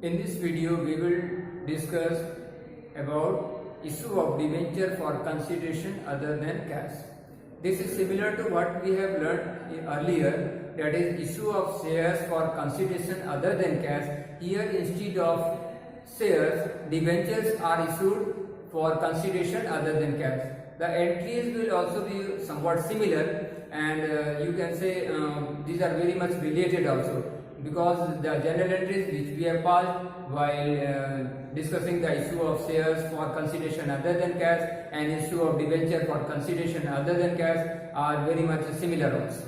In this video, we will discuss about issue of debenture for consideration other than cash. This is similar to what we have learned earlier, that is issue of shares for consideration other than cash. Here, instead of shares, debentures are issued for consideration other than cash. The entries will also be somewhat similar, and you can say these are very much related also, because the journal entries which we have passed while discussing the issue of shares for consideration other than cash and issue of debenture for consideration other than cash are very much similar also.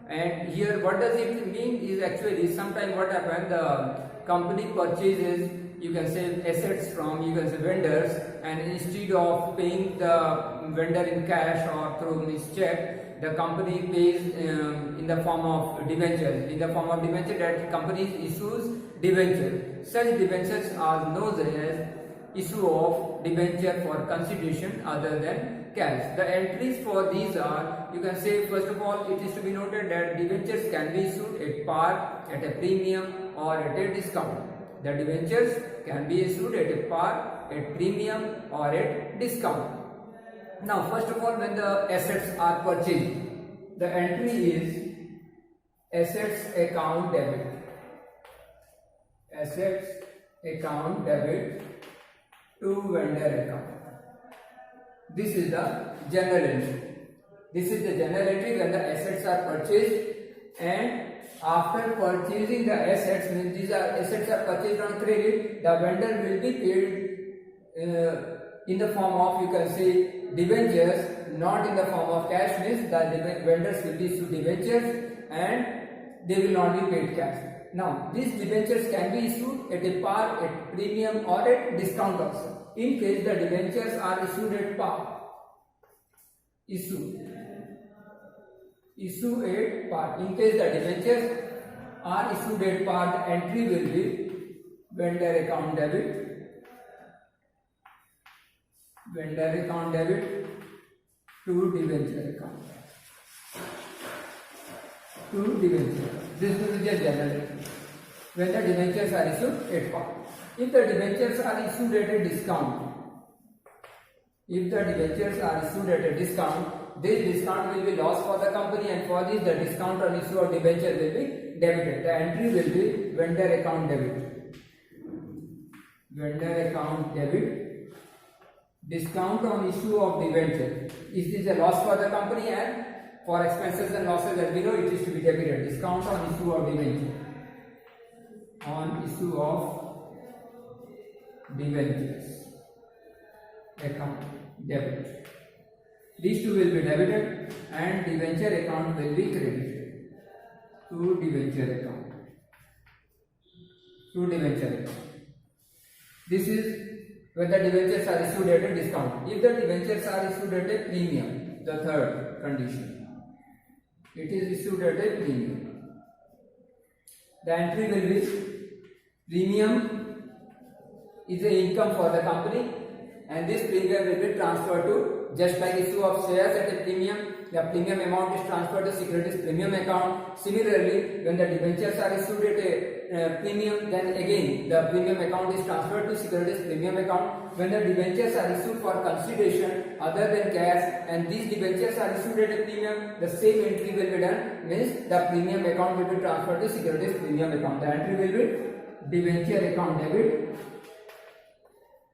And here what does it mean is actually sometimes what happens, the company purchases, you can say, assets from, you can say, vendors, and instead of paying the vendor in cash or through this check, the company pays in the form of debentures. In the form of debenture, that company issues debenture. Such debentures are known as issue of debenture for consideration other than cash. The entries for these are, you can say, first of all, it is to be noted that debentures can be issued at par, at a premium, or at a discount. The debentures can be issued at a par, at premium, or at discount. Now, first of all, when the assets are purchased, the entry is assets account debit. Assets account debit to vendor account. This is the journal entry. This is the journal entry when the assets are purchased, and after purchasing the assets, means these are assets are purchased on credit, the vendor will be paid in the form of, you can say, debentures, not in the form of cash. Means the vendors will be issued debentures and they will not be paid cash. Now, these debentures can be issued at a par, at premium, or at discount also. In case the debentures are issued at par, issue at par. In case the debentures are issued at par, the entry will be vendor account debit. Vendor account debit to debenture account. To debenture. This will be just general entry. When the debentures are issued at par. If the debentures are issued at a discount, this discount will be lost for the company, and for this the discount on issue of debenture will be debited. The entry will be vendor account debit. Vendor account debit. Discount on issue of debenture. Is this a loss for the company, and for expenses and losses, as we know, it is to be debited. Discount on issue of debenture. On issue of debentures account debit. These two will be debited and debenture account will be credited to debenture account. To debenture account. This is when the debentures are issued at a discount. If the debentures are issued at a premium, the third condition, it is issued at a premium. The entry will be premium is a income for the company, and this premium will be transferred to, just like issue of shares at a premium, the premium amount is transferred to securities premium account. Similarly, when the debentures are issued at a premium, then again the premium account is transferred to securities premium account. When the debentures are issued for consideration other than cash, and these debentures are issued at a premium, the same entry will be done, means the premium account will be transferred to securities premium account. The entry will be debenture account debit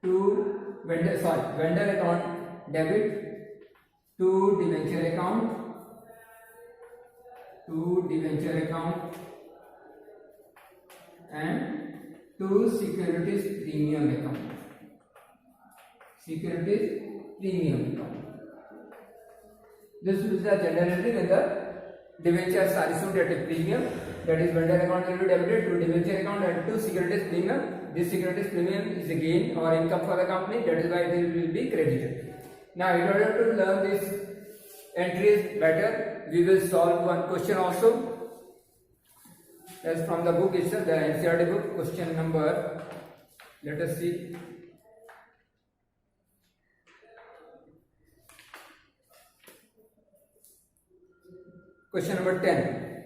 to vendor account debit to debenture account, and to securities premium account. Securities premium account. This is the general entry when the debentures are issued at a premium, that is vendor account will be debited to debenture account and to securities premium. This securities premium is a gain or income for the company, that is why it will be credited. Now, in order to learn these entries better, we will solve one question also. That's from the book itself, the NCERT book, question number, let us see. Question number 10.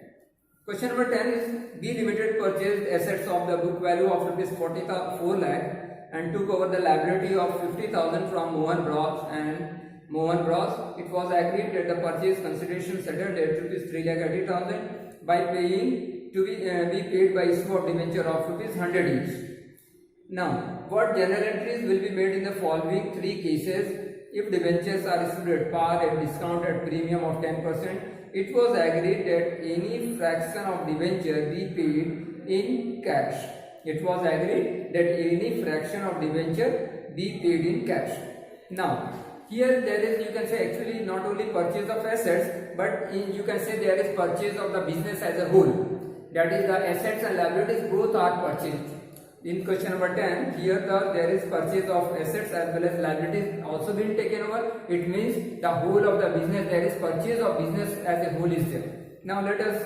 Question number 10 is B Limited purchased assets of the book value of rupees 4 lakh and took over the liability of 50,000 from Mohan Bros and Mohan Bros. It was agreed that the purchase consideration settled at rupees 3,80,000 by paying to be paid by issue of debenture of rupees 100 each. Now, what journal entries will be made in the following three cases? If debentures are issued at par at discount at premium of 10%, it was agreed that any fraction of debenture be paid in cash. It was agreed that any fraction of debenture be paid in cash. Now, here there is, you can say, actually not only purchase of assets, but you can say there is purchase of the business as a whole. That is, the assets and liabilities both are purchased. In question number 10, here there is purchase of assets as well as liabilities also been taken over. It means the whole of the business, there is purchase of business as a whole is there. Now let us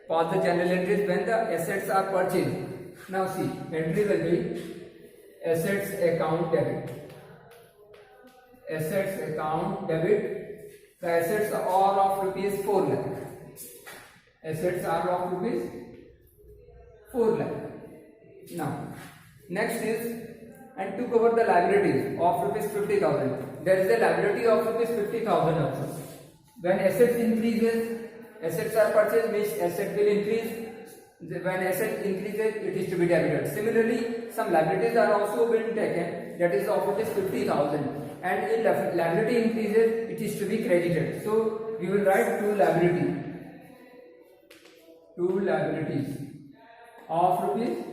pause the journal entries when the assets are purchased. Now see, entry will be assets account debit. Assets account debit. The assets are of rupees 4 lakh. Assets are of rupees 4 lakh. Now, next is and took over the liabilities of rupees 50,000. There is a liability of rupees 50,000 also. When assets increases, assets are purchased, means asset will increase. When asset increases, it is to be debited. Similarly, some liabilities are also being taken, that is of rupees 50,000. And if liability increases, it is to be credited. So we will write two liabilities of rupees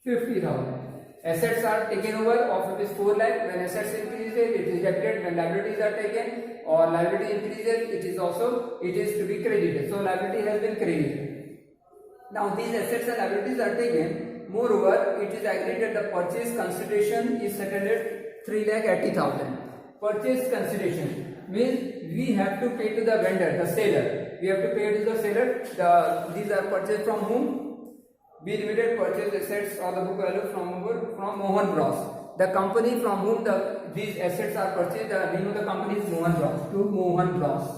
50,000. Assets are taken over of rupees 4 lakh. When assets increases, it is debited. When liabilities are taken or liability increases, it is to be credited. So liability has been credited. Now these assets and liabilities are taken. Moreover, it is agreed that the purchase consideration is settled at 3,80,000. Purchase consideration means we have to pay to the vendor, the seller. We have to pay to the seller. These are purchased from whom? B Limited purchased assets or the book value from Mohan Bros. The company from whom these assets are purchased, the name of the company is Mohan Bros. To Mohan Bros.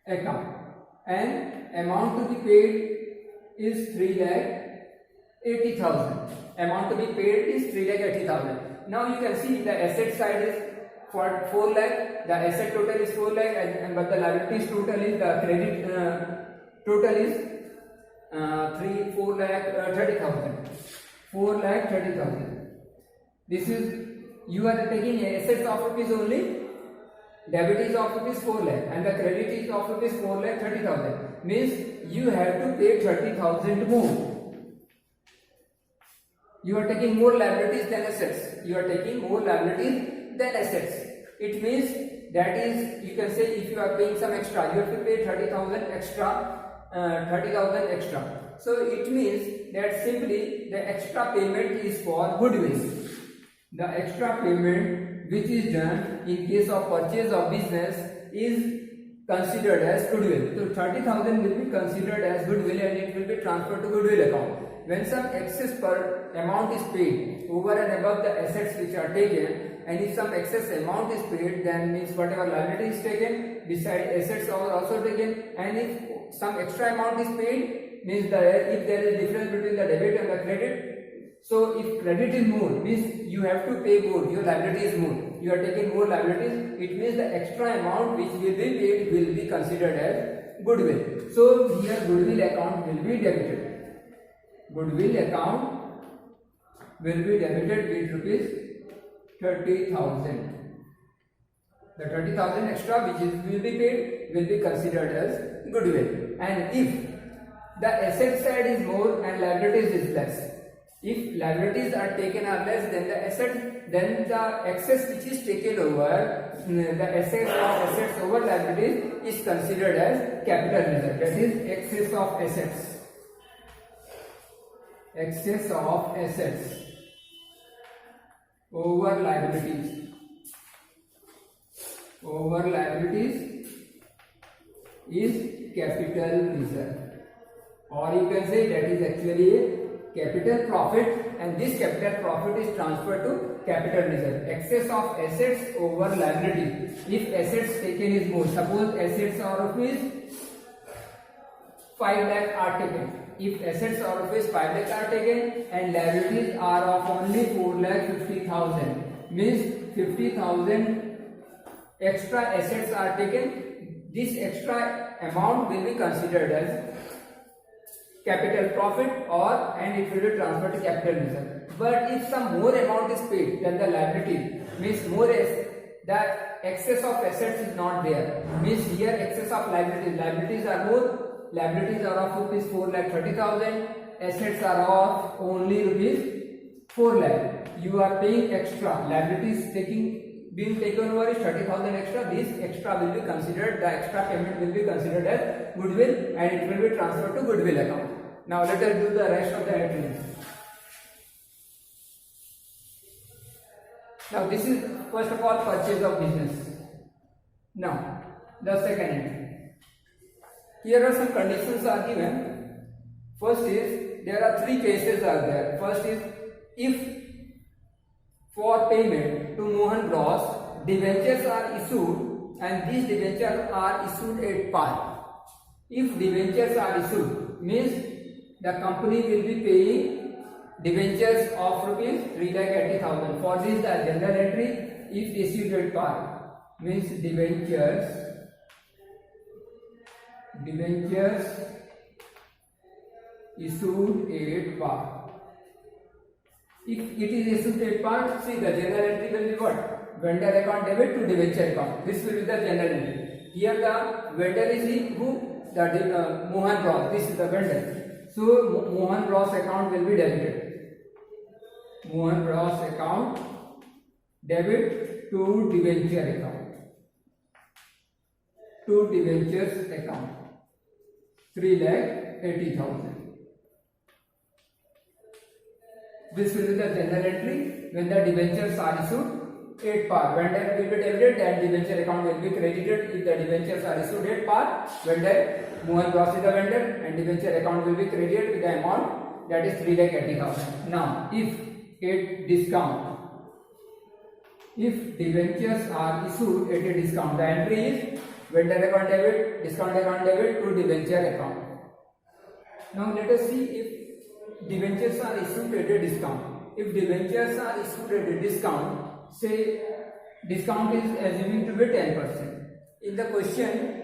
Account. And amount to be paid is 3,80,000. Amount to be paid is 3,80,000. Now you can see the asset side is for 4 lakh. The asset total is 4 lakh, but the liabilities total is the credit. Total is 4 lakh 30,000. 4 lakh 30,000. This is, you are taking assets of rupees only. Debit is of rupees 4 lakh and the credit is of rupees 4 lakh 30,000. Means you have to pay 30,000 more. You are taking more liabilities than assets. You are taking more liabilities than assets. It means that is, you can say, if you are paying some extra, you have to pay 30,000 extra. 30,000 extra. So it means that simply the extra payment is for goodwill. The extra payment which is done in case of purchase of business is considered as goodwill. So 30,000 will be considered as goodwill and it will be transferred to goodwill account. When some excess per amount is paid over and above the assets which are taken, and if some excess amount is paid, then means whatever liability is taken, beside assets are also taken, and if some extra amount is paid, means if there is difference between the debit and the credit, so if credit is more, means you have to pay more, your liability is more, you are taking more liabilities, it means the extra amount which will be paid will be considered as goodwill. So here goodwill account will be debited. Goodwill account will be debited with rupees 30,000. The 30,000 extra which will be paid will be considered as goodwill. And if the asset side is more and liabilities is less, if liabilities are taken are less than the asset, then the excess which is taken over, the assets over liabilities is considered as capital reserve. That is excess of assets. Excess of assets over liabilities. Over liabilities is capital reserve, or you can say that is actually a capital profit, and this capital profit is transferred to capital reserve. Excess of assets over liability. If assets taken is more, suppose assets are rupees 5 lakh are taken. If assets are rupees 5 lakh are taken and liabilities are of only 4 lakh 50,000, means 50,000 extra assets are taken. This extra amount will be considered as capital profit and it will be transferred to capital reserve. But if some more amount is paid than the liability, means more the excess of assets is not there, means here excess of liabilities are more, liabilities are of rupees 4 lakh 30,000, assets are of only rupees 4 lakh. You are paying extra, liabilities being taken over is 30,000 extra. This extra will be considered, the extra payment will be considered as goodwill and it will be transferred to goodwill account. Now let us do the rest of the entries. Now this is first of all purchase of business. Now the second entry. Here are some conditions are given. First is, there are three cases are there. First is, if for payment to Mohan Bros, debentures are issued and these debentures are issued at par. If debentures are issued, means the company will be paying debentures of rupees 3,80,000. For this the general entry, if issued at par, means debentures issued at par. If it is issued at par, see the general entry will be what? Vendor account debit to debenture account. This will be the general entry. Here the vendor is who? The Mohan Bros. This is the vendor. So Mohan Bros account will be debited. Mohan Bros account debit to debenture account. To debentures account. 3,80,000. This will be the general entry when the debentures are issued at par. Vendor will be debited and debenture account will be credited. If the debentures are issued at par, vendor Mohan Bros is the vendor and debenture account will be credited with the amount that is 3,80,000. Now, if at discount, if debentures are issued at a discount, the entry is vendor account debit, discount account debit to debenture account. Now let us see if debentures are issued at a discount. If debentures are issued at a discount, say discount is assuming to be 10%. In the question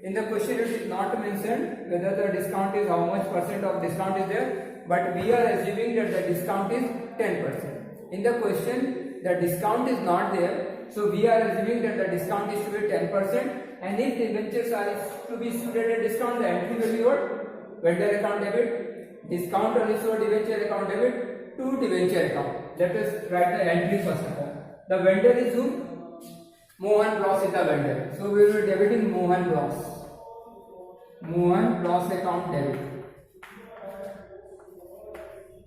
it is not mentioned whether the discount is how much percent of discount is there, but we are assuming that the discount is 10%. In the question the discount is not there, so we are assuming that the discount is to be 10%, and if debentures are to be issued at a discount, the entry will be what? Vendor account debit, discount on issued debenture account debit to debenture account. Let us write the entry first of all. The vendor is who? Mohan Bros is the vendor. So we will be debiting Mohan Bros. Mohan Bros account debit.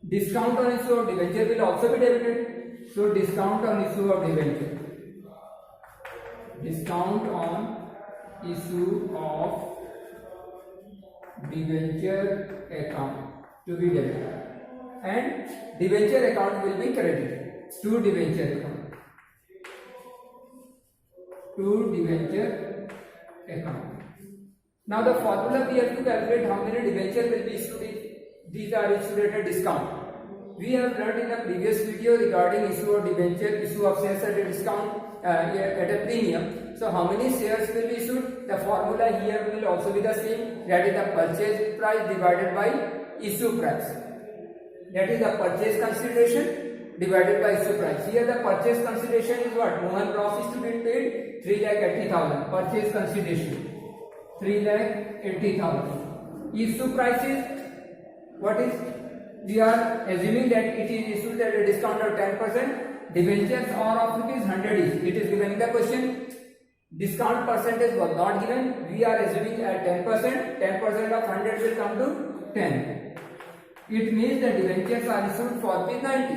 Discount on issue of debenture will also be debited. So discount on issue of debenture. Discount on issue of debenture account to be debited. And debenture account will be credited to debenture account. To debenture account. Now the formula we have to calculate how many debenture will be issued if these are issued at a discount. We have learned in the previous video regarding issue of debenture, issue of shares at a discount at a premium. So how many shares will be issued? The formula here will also be the same. That is the purchase price divided by issue price. That is the purchase consideration divided by issue price. Here the purchase consideration is what? Mohan Bros is to be paid 3,80,000. Purchase consideration 3,80,000. Issue price is what is? We are assuming that it is issued at a discount of 10%. Debentures are of rupees 100 each. It is given in the question. Discount percentage was not given. We are assuming at 10%. 10% of 100 will come to 10. It means the debentures are issued for rupees 90.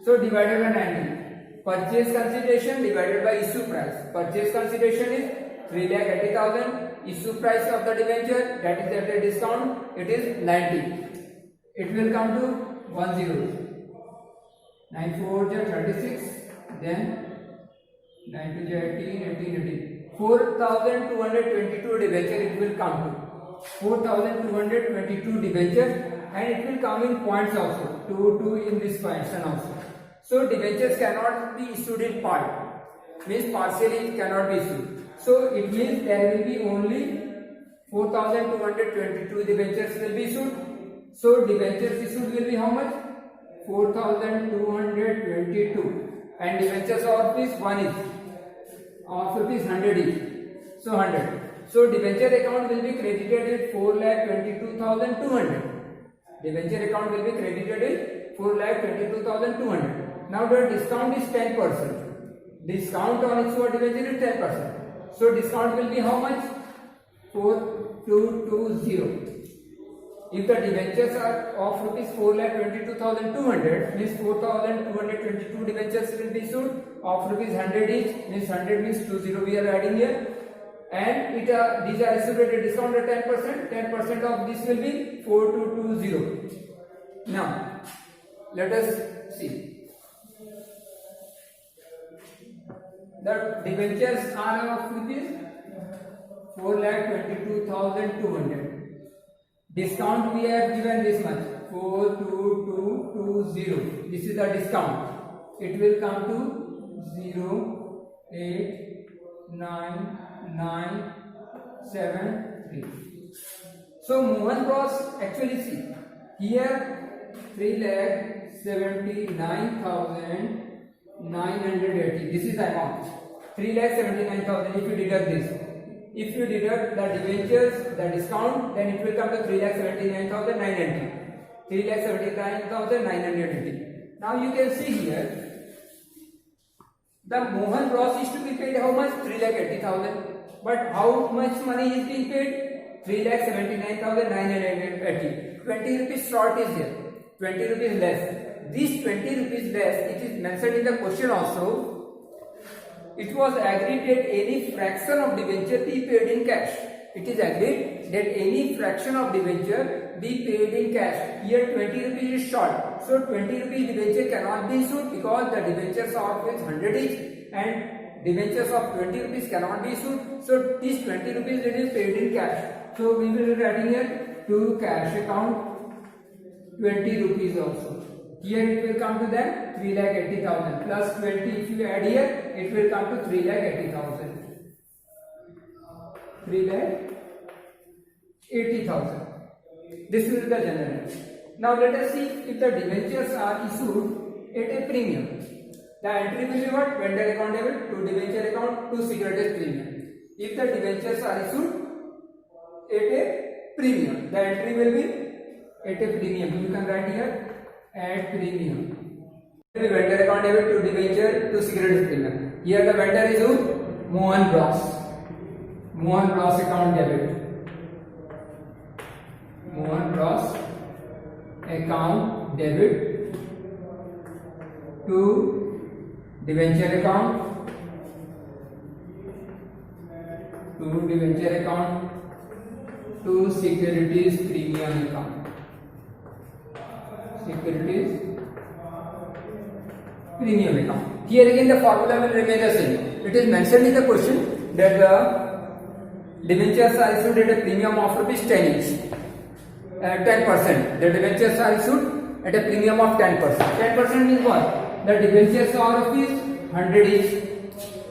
So divided by 90. Purchase consideration divided by issue price. Purchase consideration is 3,80,000. Issue price of the debenture, that is at a discount, it is 90. it will come to 10. 9 4 36, then 9 2 18, 18. 4,222 debenture it will come to. 4,222 debenture, and it will come in points also, 2 in this function also. So debentures cannot be issued in part, means partially it cannot be issued. So it means there will be only 4,222 debentures will be issued. So debentures issued will be how much? 4,222, and debentures of rupees 1 is of rupees 100 each. So 100. So debenture account will be credited with 4,22,200. Debenture account will be credited with 4,22,200. Now the discount is 10%. Discount on issue of debenture is 10%. So discount will be how much? 4,220. If the debentures are of rupees 4,22,200, means 4,222 debentures will be issued of rupees 100 each, means 100 means 20 we are adding here, and these are issued at a discount of 10%. 10% of this will be 4,220. Now let us see. The debentures are of rupees 4,22,200. Discount we have given this much, 4,2220. This is the discount. It will come to 0,89973. So Mohan Bros actually see here 3,79,980. This is the amount, 3,79,000. If you deduct this, if you deduct the debentures, the discount, then it will come to 3,79,980. 3,79,980. Now you can see here, the Mohan Bros is to be paid how much? 3,80,000. But how much money is being paid? 3,79,980. 20 rupees short is here. 20 rupees less. This 20 rupees less, it is mentioned in the question also. It was agreed that any fraction of debenture be paid in cash. It is agreed that any fraction of debenture be paid in cash. Here 20 rupees is short. So 20 rupees debenture cannot be issued because the debentures are of 100 each, and debentures of 20 rupees cannot be issued. So this 20 rupees it is paid in cash. So we will be writing here to cash account 20 rupees also. Here it will come to then 3,80,000 plus 20. If you add here, it will come to 3,80,000. 3,80,000. This is the general. Now let us see if the debentures are issued at a premium. The entry will be what? Vendor account debit to debenture account to securities premium. If the debentures are issued at a premium, the entry will be at a premium. You can write here at premium. Vendor account debit to debenture to securities premium. Here the vendor is who? Mohan Bros. Mohan Bros account debit. Mohan Bros account debit to debenture account to securities premium account. Securities premium account. Here again the formula will remain the same. It is mentioned in the question that the debentures are issued at a premium of rupees 10 each. 10%. The debentures are issued at a premium of 10%. 10% means what? The debentures are rupees 100 each.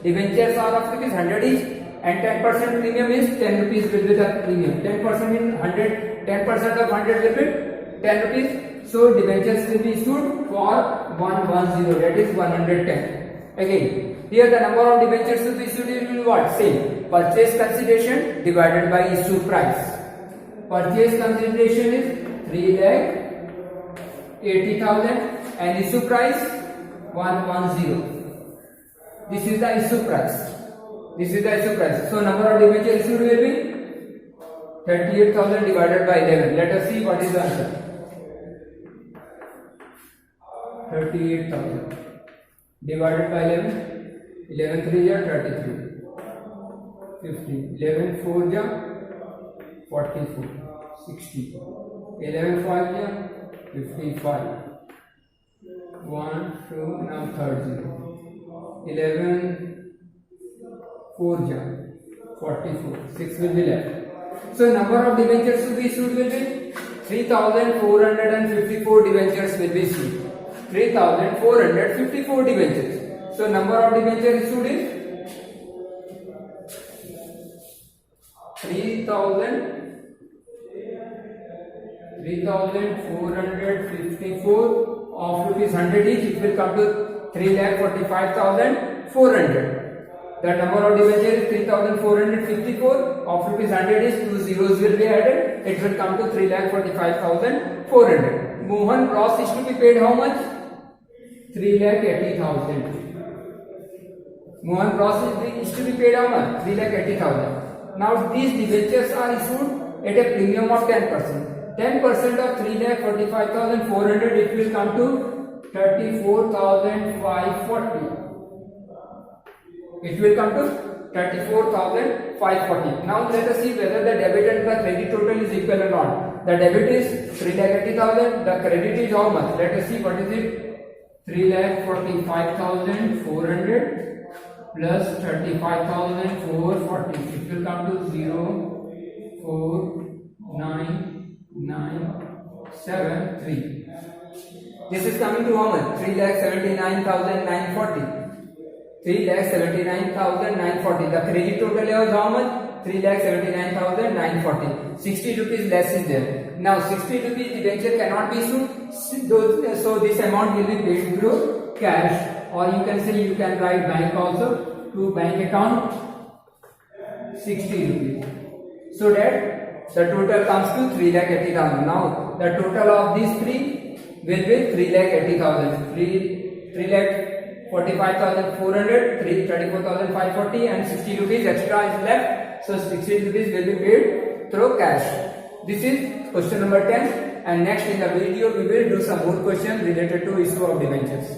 Debentures are of rupees 100 each, and 10% premium is 10 rupees will be the premium. 10% in 100, 10% of 100 will be 10 rupees. So debentures will be issued for 110, that is 110. Again, here the number of debentures to be issued will be what? Same. Purchase consideration divided by issue price. Purchase consideration is 3,80,000 and issue price 110. This is the issue price. This is the issue price. So number of debentures issued will be 38,000 divided by 11. Let us see what is the answer. 38,000 divided by 11. 11 3 ja 33. 15. 11 4 ja 44. 60. 11 5 ja 55. 1, 2, now third 0. 11, 4 jump. 44. 6 will be left. So number of debentures to be issued will be 3,454 debentures will be issued. 3,454 debentures. So number of debentures issued is 3,454 of rupees 100 each. It will come to 3,45,400. The number of debentures is 3,454 of rupees 100 is 2 zeros will be added. It will come to 3,45,400. Mohan Ross is to be paid how much? 3,80,000. Mohan Ross is to be paid how much? 3,80,000. Now these debentures are issued at a premium of 10%. 10% of 3,45,400 it will come to 34,540. It will come to 34,540. Now let us see whether the debit and the credit total is equal or not. The debit is 3,80,000. The credit is how much? Let us see what is it. 3,45,400 plus 35,440. It will come to 0,49,973. This is coming to how much? 3,79,940. 3,79,940. The credit total is how much? 3,79,940. 60 rupees less is there. Now 60 rupees debenture cannot be issued, so this amount will be paid through cash, or you can say you can write bank also to bank account 60 rupees, so that the total comes to 3,80,000. Now the total of these three will be 3,80,000. 3,45,400, 34,540 and 60 rupees extra is left. So 60 rupees will be paid through cash. This is question number 10, and next in the video we will do some more questions related to issue of debentures.